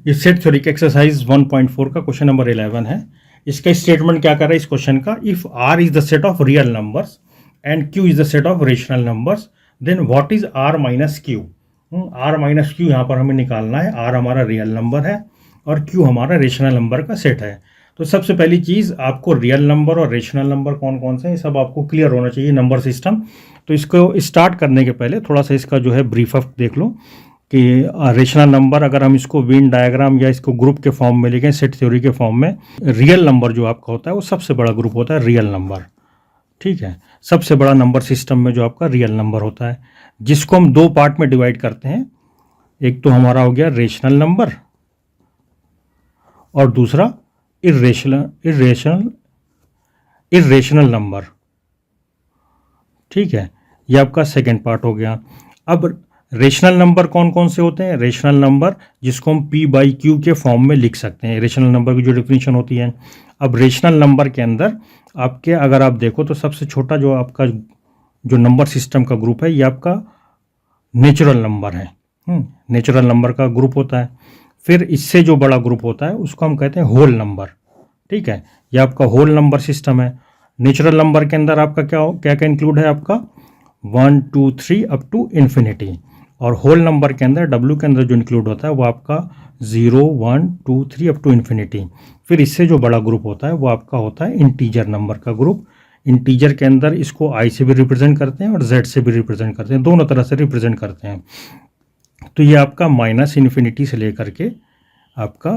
ये set theory का exercise 1.4 का क्वेश्चन नंबर 11 है। इसका स्टेटमेंट क्या कर रहा है इस क्वेश्चन का, if R is the set of real numbers and Q is the set of rational numbers then what is R minus Q. R minus Q यहाँ पर हमें निकालना है। आर हमारा रियल नंबर है और क्यू हमारा रेशनल नंबर का सेट है। तो सबसे पहली चीज़ आपको रियल नंबर और रेशनल नंबर कौन कौन से हैं ये सब आपको क्लियर होना चाहिए, नंबर सिस्टम। तो इसको स्टार्ट करने के पहले थोड़ा सा इसका जो है ब्रीफ अप देख लो कि रेशनल नंबर अगर हम इसको वेन डायग्राम या इसको ग्रुप के फॉर्म में लिखें, सेट थ्योरी के फॉर्म में, रियल नंबर जो आपका होता है वो सबसे बड़ा ग्रुप होता है रियल नंबर। ठीक है, सबसे बड़ा नंबर सिस्टम में जो आपका रियल नंबर होता है, जिसको हम दो पार्ट में डिवाइड करते हैं। एक तो हमारा हो गया रेशनल नंबर और दूसरा इर्रेशनल नंबर। ठीक है, ये आपका सेकेंड पार्ट हो गया। अब रेशनल नंबर कौन कौन से होते हैं? रेशनल नंबर जिसको हम P बाई क्यू के फॉर्म में लिख सकते हैं, रेशनल नंबर की जो डेफिनेशन होती है। अब रेशनल नंबर के अंदर आपके अगर आप देखो तो सबसे छोटा जो आपका जो नंबर सिस्टम का ग्रुप है ये आपका नेचुरल नंबर है। नेचुरल नंबर का ग्रुप होता है। फिर इससे जो बड़ा ग्रुप होता है उसको हम कहते हैं होल नंबर। ठीक है, ये आपका होल नंबर सिस्टम है। नेचुरल नंबर के अंदर आपका क्या क्या इंक्लूड है? आपका 1 2 3 अप टू इन्फिनिटी। और होल नंबर के अंदर W के अंदर जो इंक्लूड होता है वो आपका 0 1 2 3 अप टू इन्फिनिटी। फिर इससे जो बड़ा ग्रुप होता है वो आपका होता है इंटीजर नंबर का ग्रुप। इंटीजर के अंदर इसको I से भी रिप्रेजेंट करते हैं और Z से भी रिप्रेजेंट करते हैं, दोनों तरह से रिप्रेजेंट करते हैं। तो ये आपका माइनस इन्फिनिटी से लेकर के आपका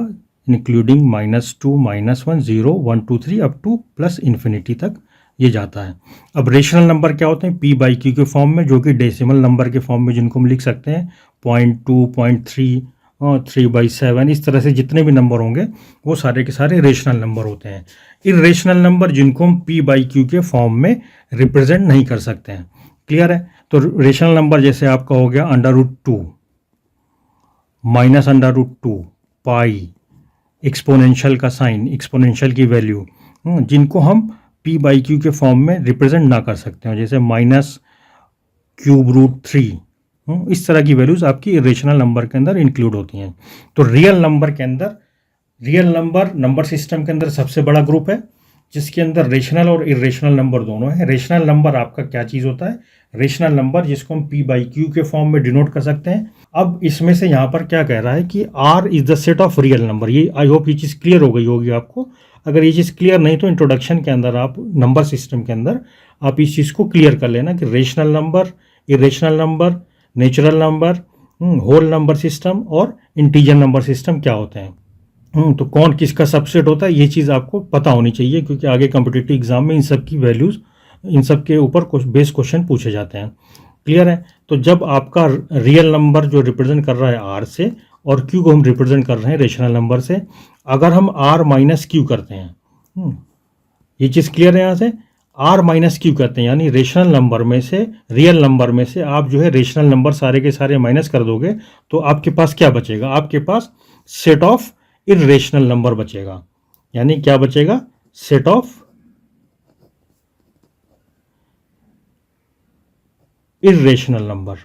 including -2 -1 0 1 2 3 up two plus infinity तक ये जाता है। अब रेशनल नंबर क्या होते हैं? P बाई क्यू के फॉर्म में, जो कि डेसिमल नंबर के फॉर्म में जिनको हम लिख सकते हैं 0.2 0.3 3/7, इस तरह से जितने भी नंबर होंगे वो सारे के सारे रेशनल नंबर होते हैं। इर्रेशनल नंबर जिनको हम P बाई क्यू के फॉर्म में रिप्रेजेंट नहीं कर सकते हैं। क्लियर है? तो रेशनल नंबर जैसे आपका हो गया √2 -√2 पाई, एक्सपोनेंशियल का साइन, एक्सपोनेंशियल की वैल्यू, जिनको हम P बाई क्यू के फॉर्म में रिप्रेजेंट ना कर सकते हो, जैसे -√3। इस तरह की वैल्यूज़ आपकी इरेशनल नंबर के अंदर इंक्लूड होती हैं। तो रियल नंबर के अंदर, रियल नंबर नंबर सिस्टम के अंदर सबसे बड़ा ग्रुप है जिसके अंदर रेशनल और इरेशनल नंबर दोनों हैं। रेशनल नंबर आपका क्या चीज़ होता है? रेशनल नंबर जिसको हम P बाई क्यू के फॉर्म में डिनोट कर सकते हैं। अब इसमें से यहाँ पर क्या कह रहा है कि R is the set of real number. ये आई होप ये चीज़ क्लियर हो गई होगी आपको। अगर ये चीज़ क्लियर नहीं तो इंट्रोडक्शन के अंदर आप नंबर सिस्टम के अंदर आप इस चीज़ को क्लियर कर लेना कि rational number, irrational number, natural number, whole number system और इंटीजर नंबर सिस्टम क्या होते हैं। तो कौन किसका सबसेट होता है ये चीज़ आपको पता होनी चाहिए, क्योंकि आगे कॉम्पिटिटिव एग्जाम में इन सब की वैल्यूज़, इन सब के ऊपर कुछ बेस क्वेश्चन पूछे जाते हैं। क्लियर है? तो जब आपका रियल नंबर जो रिप्रेजेंट कर रहा है R से और Q को हम रिप्रेजेंट कर रहे हैं रेशनल नंबर से, अगर हम R माइनस क्यू करते हैं, ये चीज़ क्लियर है? यहाँ से R माइनस क्यू करते हैं, यानी रेशनल नंबर में से, रियल नंबर में से आप जो है रेशनल नंबर सारे के सारे माइनस कर दोगे तो आपके पास क्या बचेगा? आपके पास सेट ऑफ इर्रेशनल नंबर बचेगा। यानी क्या बचेगा? Set of irrational number.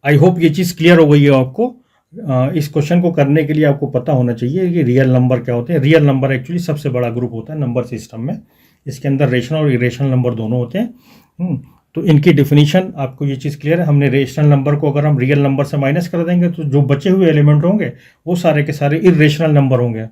I hope ये चीज़ क्लियर हो गई है आपको। इस क्वेश्चन को करने के लिए आपको पता होना चाहिए कि रियल नंबर क्या होते हैं। रियल नंबर एक्चुअली सबसे बड़ा ग्रुप होता है नंबर सिस्टम में। इसके अंदर रेशनल और इरेशनल नंबर दोनों होते हैं। तो इनकी डिफिनीशन आपको ये चीज़ क्लियर है। हमने रेशनल नंबर को अगर हम रियल नंबर से माइनस कर देंगे तो जो बचे हुए एलिमेंट होंगे वो सारे के सारे इरेशनल नंबर होंगे।